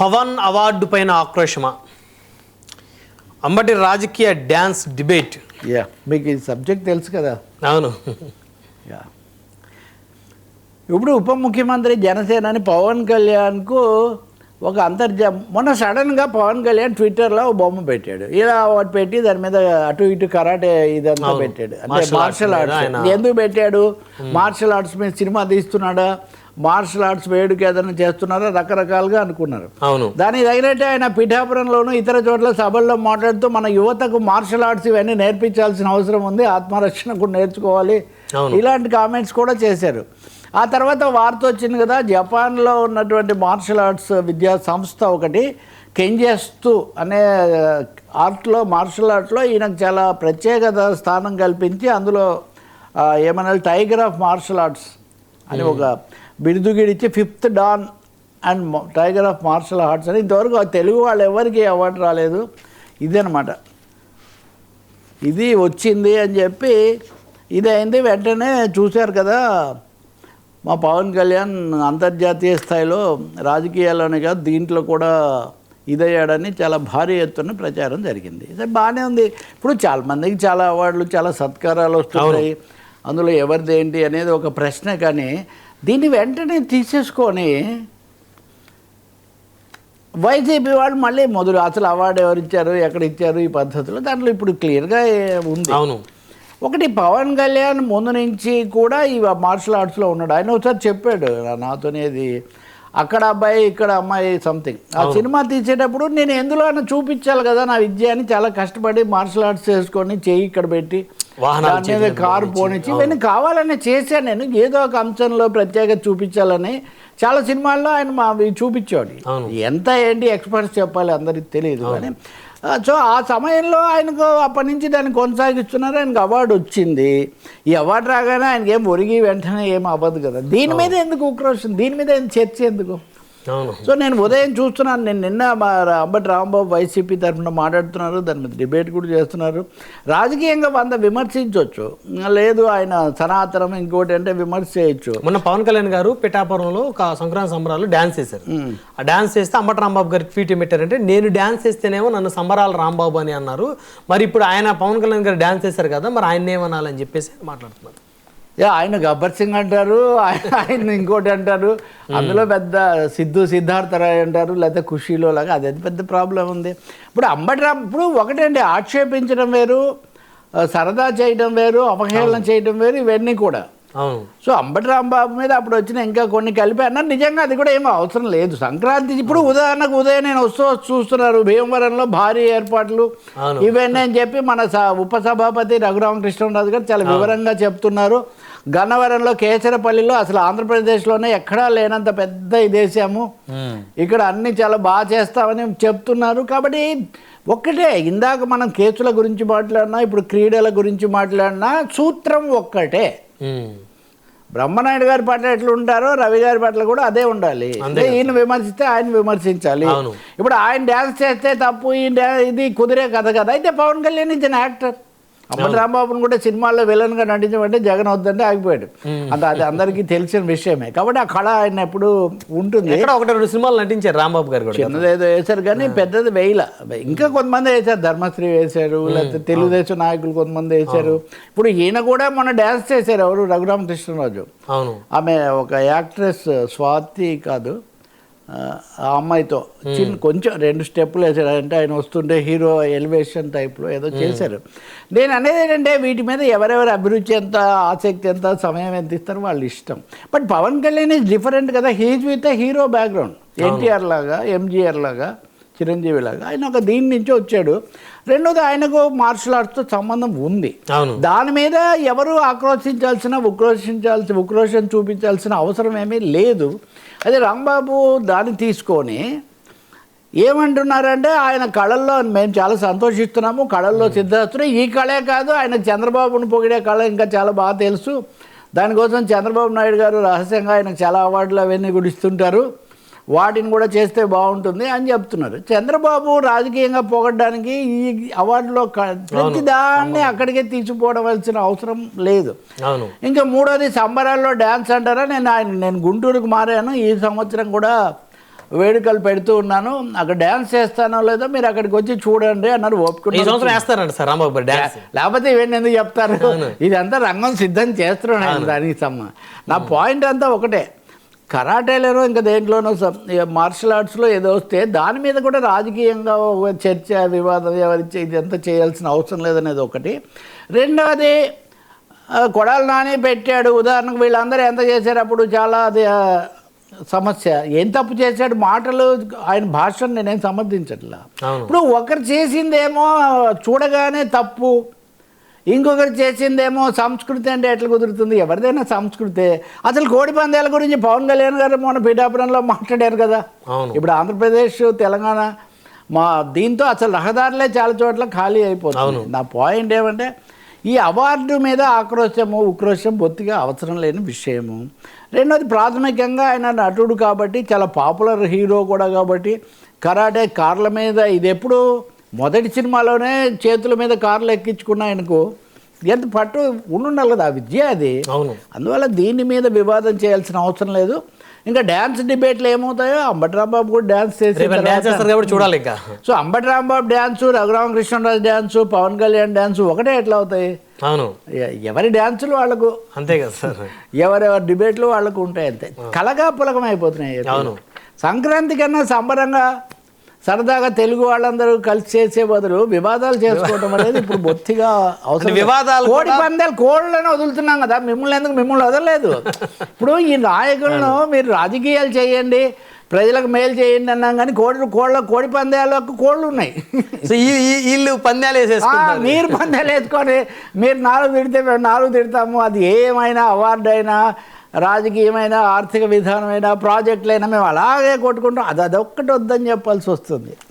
Pawan award పైన ఆక్రోశమా? అంబటి రాజకీయ dance debate. మీకు ఈ సబ్జెక్ట్ తెలుసు కదా. అవును. ఇప్పుడు ఉప ముఖ్యమంత్రి జనసేనని పవన్ కళ్యాణ్కు ఒక మొన్న సడన్గా పవన్ కళ్యాణ్ ట్విట్టర్లో బొమ్మ పెట్టాడు. ఇలా ఒకటి పెట్టి దాని మీద అటు ఇటు కరాటే ఇదంతా పెట్టాడు. అంటే మార్షల్ ఆర్ట్స్. ఎందుకు పెట్టాడు? మార్షల్ ఆర్ట్స్ మీద సినిమా తీస్తున్నాడా, మార్షల్ ఆర్ట్స్ వేడుక ఏదైనా చేస్తున్నారా, రకరకాలుగా అనుకున్నారు. దానికి తగినట్టే ఆయన పిఠాపురంలోనూ ఇతర చోట్ల సభల్లో మాట్లాడుతూ మన యువతకు మార్షల్ ఆర్ట్స్ ఇవన్నీ నేర్పించాల్సిన అవసరం ఉంది, ఆత్మరక్షణ కూడా నేర్చుకోవాలి, ఇలాంటి కామెంట్స్ కూడా చేశారు. ఆ తర్వాత వార్త వచ్చింది కదా, జపాన్లో ఉన్నటువంటి మార్షల్ ఆర్ట్స్ విద్యా సంస్థ ఒకటి కెంజెస్తు అనే మార్షల్ ఆర్ట్లో ఈయనకు చాలా ప్రత్యేకత స్థానం కల్పించి అందులో ఏమన్నా టైగర్ ఆఫ్ మార్షల్ ఆర్ట్స్ అని ఒక బిరుదుగిడిచ్చి 5th dan and tiger of martial arts అని. ఇంతవరకు తెలుగు వాళ్ళు ఎవరికి అవార్డు రాలేదు. ఇదనమాట, ఇది వచ్చింది అని చెప్పి ఇదైంది. వెంటనే చూశారు కదా, మా పవన్ కళ్యాణ్ అంతర్జాతీయ స్థాయిలో రాజకీయాల్లోనే కాదు దీంట్లో కూడా ఇదయ్యాడని చాలా భారీ ఎత్తున ప్రచారం జరిగింది. సరే, బాగానే ఉంది. ఇప్పుడు చాలామందికి చాలా అవార్డులు, చాలా సత్కారాలు వస్తున్నాయి. అందులో ఎవరిది ఏంటి అనేది ఒక ప్రశ్న. కానీ దీన్ని వెంటనే తీసేసుకొని వైసీపీ వాళ్ళు మళ్ళీ మొదలు అసలు అవార్డు ఎవరు ఇచ్చారు, ఎక్కడ ఇచ్చారు, ఈ పద్ధతిలో దాంట్లో ఇప్పుడు క్లియర్గా ఉంది. ఒకటి, పవన్ కళ్యాణ్ ముందు నుంచి కూడా ఈ మార్షల్ ఆర్ట్స్లో ఉన్నాడు. ఆయన ఒకసారి చెప్పాడు నాతోనేది, అక్కడ అబ్బాయి ఇక్కడ అమ్మాయి సంథింగ్. ఆ సినిమా తీసేటప్పుడు నేను ఎందులో అయినా చూపించాలి కదా నా విద్య అని చాలా కష్టపడి మార్షల్ ఆర్ట్స్ చేసుకొని చెయ్యి ఇక్కడ పెట్టి దాని మీద కారు పోనిచ్చి ఇవన్నీ కావాలని చేశాను నేను. ఏదో ఒక అంశంలో ప్రత్యేకత చూపించాలని చాలా సినిమాల్లో ఆయన చూపించాడు. ఎంత ఏంటి ఎక్స్పర్ట్స్ చెప్పాలి అందరికి తెలియదు. కానీ సో ఆ సమయంలో ఆయనకు అప్పటి నుంచి దాన్ని కొనసాగిస్తున్నారు. ఆయనకు అవార్డు వచ్చింది. ఈ అవార్డు రాగానే ఆయనకి ఏం ఒరిగి వెంటనే ఏం అవ్వదు కదా. దీని మీద ఎందుకు ఉక్రోషం, దీని మీద చర్చ ఎందుకు? సో నేను ఉదయం చూస్తున్నాను, నేను నిన్న అంబటి రాంబాబు వైసీపీ తరఫున మాట్లాడుతున్నారు, దాని మీద డిబేట్ కూడా చేస్తున్నారు. రాజకీయంగా 100 విమర్శించవచ్చు, లేదు ఆయన సనాతనం ఇంకోటి అంటే విమర్శ చేయొచ్చు. మొన్న పవన్ కళ్యాణ్ గారు పిఠాపురంలో ఒక సంక్రాంతి సంబరాలు డ్యాన్స్ చేశారు. ఆ డ్యాన్స్ చేస్తే అంబటి రాంబాబు గారికి ట్వీట్ పెట్టారంటే, నేను డ్యాన్స్ చేస్తేనేమో నన్ను సంబరాలు రాంబాబు అని అన్నారు, మరి ఇప్పుడు ఆయన పవన్ కళ్యాణ్ గారు డ్యాన్స్ చేశారు కదా, మరి ఆయన ఏమనాలని చెప్పేసి మాట్లాడుతున్నారు. ఆయన గబ్బర్ సింగ్ అంటారు, ఆయన ఇంకోటి అంటారు, అందులో పెద్ద సిద్ధార్థరాయ్ అంటారు, లేకపోతే ఖుషీలో లాగా. అది పెద్ద ప్రాబ్లం ఉంది. ఇప్పుడు ఇప్పుడు ఒకటండి, ఆక్షేపించడం వేరు, సరదా చేయడం వేరు, అవహేళన చేయడం వేరు, ఇవన్నీ కూడా. సో అంబటి రాంబాబు మీద అప్పుడు వచ్చిన ఇంకా కొన్ని కలిపి అన్నారు. నిజంగా అది కూడా ఏమో అవసరం లేదు. సంక్రాంతి ఇప్పుడు ఉదాహరణకు ఉదయం నేను చూస్తున్నారు భీమవరంలో భారీ ఏర్పాట్లు ఇవన్నీ అని చెప్పి మన ఉపసభాపతి రఘురామకృష్ణరాజు గారు చాలా వివరంగా చెప్తున్నారు. గన్నవరంలో కేసరపల్లిలో అసలు ఆంధ్రప్రదేశ్లోనే ఎక్కడా లేనంత పెద్ద ఇదేశాము, ఇక్కడ అన్ని చాలా బాగా చేస్తామని చెప్తున్నారు. కాబట్టి ఒక్కటే, ఇందాక మనం కేసుల గురించి మాట్లాడినా, ఇప్పుడు క్రీడల గురించి మాట్లాడినా సూత్రం ఒక్కటే. బ్రహ్మనాయుడు గారి పట్ల ఎట్లా ఉంటారో రవి గారి పట్ల కూడా అదే ఉండాలి. ఈయన విమర్శిస్తే ఆయన విమర్శించాలి. ఇప్పుడు ఆయన డ్యాన్స్ చేస్తే తప్పు, ఇది కుదిరే కథ కదా. అయితే Pawan Kalyan is an actor. Ambati రాంబాబును కూడా సినిమాల్లో విలన్గా నటించమంటే జగన్ వద్దంటే ఆగిపోయాడు. అది అందరికీ తెలిసిన విషయమే. కాబట్టి ఆ కళ ఆయన ఎప్పుడు ఉంటుంది. 1-2 సినిమాలు నటించారు రాంబాబు గారు, చిన్నదేదో వేశారు కానీ పెద్దది వేయల. ఇంకా కొంతమంది వేశారు, ధర్మశ్రీ వేశారు, లేకపోతే తెలుగుదేశం నాయకులు కొంతమంది వేశారు. ఇప్పుడు ఈయన కూడా మొన్న డ్యాన్స్ చేశారు. ఎవరు? రఘురామకృష్ణరాజు. ఆమె ఒక యాక్ట్రెస్, స్వాతి కాదు, ఆ అమ్మాయితో కొంచెం 2 స్టెప్పులు వేసాడు. అంటే ఆయన వస్తుంటే హీరో ఎలివేషన్ టైప్లో ఏదో చేశారు. నేను అనేది ఏంటంటే, వీటి మీద ఎవరెవరి అభిరుచి ఎంత, ఆసక్తి ఎంత, సమయం ఎంత ఇస్తారో వాళ్ళు ఇష్టం. But Pawan Kalyan is different కదా. He's with a hero background. NTR లాగా, ఎంజీఆర్ లాగా, చిరంజీవి లాగా ఆయన ఒక దీని నుంచి వచ్చాడు. రెండోది, ఆయనకు మార్షల్ ఆర్ట్స్తో సంబంధం ఉంది. దాని మీద ఎవరు ఉక్రోషం చూపించాల్సిన అవసరం ఏమీ లేదు. అదే రాంబాబు దాన్ని తీసుకొని ఏమంటున్నారంటే, ఆయన కళల్లో మేము చాలా సంతోషిస్తున్నాము, కళల్లో సిద్ధాస్తున్నాం. ఈ కళే కాదు, ఆయన చంద్రబాబును పొగిడే కళ ఇంకా చాలా బాగా తెలుసు. దానికోసం చంద్రబాబు నాయుడు గారు రహస్యంగా ఆయనకు చాలా అవార్డులు అవన్నీ కూడా ఇస్తుంటారు, వాటిని కూడా చేస్తే బాగుంటుంది అని చెప్తున్నారు. చంద్రబాబు రాజకీయంగా పొగడ్డానికి ఈ అవార్డులో ప్రతి దాన్ని అక్కడికే తీసుకుపోవవలసిన అవసరం లేదు. ఇంకా మూడోది, సంబరాల్లో డ్యాన్స్ అంటారా. నేను గుంటూరుకు మారాను, ఈ సంవత్సరం కూడా వేడుకలు పెడుతూ ఉన్నాను, అక్కడ డ్యాన్స్ చేస్తానో లేదో మీరు అక్కడికి వచ్చి చూడండి అన్నారు. ఈ ఒప్పుకున్నారు. సంవత్సరం వేస్తారంట సార్ రాంబాబు గారు డాన్స్. లేకపోతే ఇవన్నీ ఎందుకు చెప్తారు? ఇదంతా రంగం సిద్ధం చేస్తున్నాను దానికి నా పాయింట్ అంతా ఒకటే. కరాటేలోనో ఇంకా దేంట్లోనో మార్షల్ ఆర్ట్స్లో ఏదో వస్తే దాని మీద కూడా రాజకీయంగా ఒక చర్చ వివాదం ఎవరి ఇదంతా చేయాల్సిన అవసరం లేదనేది ఒకటి. రెండవది కొడాలి నాని పెట్టాడు ఉదాహరణకు, వీళ్ళందరూ ఎంత చేశారు అప్పుడు, చాలా అది సమస్య. ఏం తప్పు చేశాడు? మాటలు ఆయన భాషను నేనేం సమర్థించట్లా. ఇప్పుడు ఒకరు చేసిందేమో చూడగానే తప్పు, ఇంకొకరు చేసిందేమో సంస్కృతి అంటే ఎట్లా కుదురుతుంది? ఎవరిదైనా సంస్కృతే. అసలు కోడి పందాల గురించి పవన్ కళ్యాణ్ గారు మొన్న పిఠాపురంలో మాట్లాడారు కదా. ఇప్పుడు ఆంధ్రప్రదేశ్ తెలంగాణ దీంతో అసలు రహదారులే చాలా చోట్ల ఖాళీ అయిపోతుంది. నా పాయింట్ ఏమంటే ఈ అవార్డు మీద ఆక్రోశము ఉక్రోషం బొత్తిగా అవసరం లేని విషయము. రెండోది ప్రాథమికంగా ఆయన నటుడు కాబట్టి, చాలా పాపులర్ హీరో కూడా కాబట్టి, కరాటే కార్ల మీద ఇది ఎప్పుడు మొదటి సినిమాలోనే చేతుల మీద కార్లు ఎక్కించుకున్న ఆయనకు ఎంత పట్టు ఉండాలి కదా, ఆ విద్య అది. అందువల్ల దీని మీద వివాదం చేయాల్సిన అవసరం లేదు. ఇంకా డ్యాన్స్ డిబేట్లు ఏమవుతాయో, అంబటి రాంబాబు కూడా డ్యాన్స్ చేసి చూడాలి ఇంకా. So Ambati Rambabu dance, Raghuramakrishnaraju dance, Pawan Kalyan dance ఒకటే ఎట్లా అవుతాయి? అవును, ఎవరి డ్యాన్సులు వాళ్ళకు అంతే కదా సార్, ఎవరెవరి డిబేట్లు వాళ్ళకు ఉంటాయి అంతే. కలగా పులకం అయిపోతున్నాయి. అవును, సంక్రాంతి కన్నా సంబరంగా సరదాగా తెలుగు వాళ్ళందరూ కలిసి చేసే బదులు వివాదాలు చేసుకోవడం అనేది ఇప్పుడు బొత్తిగా అవసరం. వివాదాలు కోడి పందాలు కోళ్ళని వదులుతున్నాం కదా, మిమ్మల్ని ఎందుకు? మిమ్మల్ని వదలలేదు. ఇప్పుడు ఈ నాయకులను మీరు రాజకీయాలు చేయండి, ప్రజలకు మేలు చేయండి అన్నాం, కానీ కోడి పందాలకు కోళ్ళు ఉన్నాయి. వీళ్ళు పందాలు వేసేసుకుంటారు. మీరు పందాలు వేసుకొని మీరు 4 తిడితే మేము 4 తిడతాము. అది ఏమైనా అవార్డు అయినా, రాజకీయమైన, ఆర్థిక విధానమైన, ప్రాజెక్టులైనా మేము అలాగే కొట్టుకుంటాం. అదొక్కటి వద్దని చెప్పాల్సి వస్తుంది.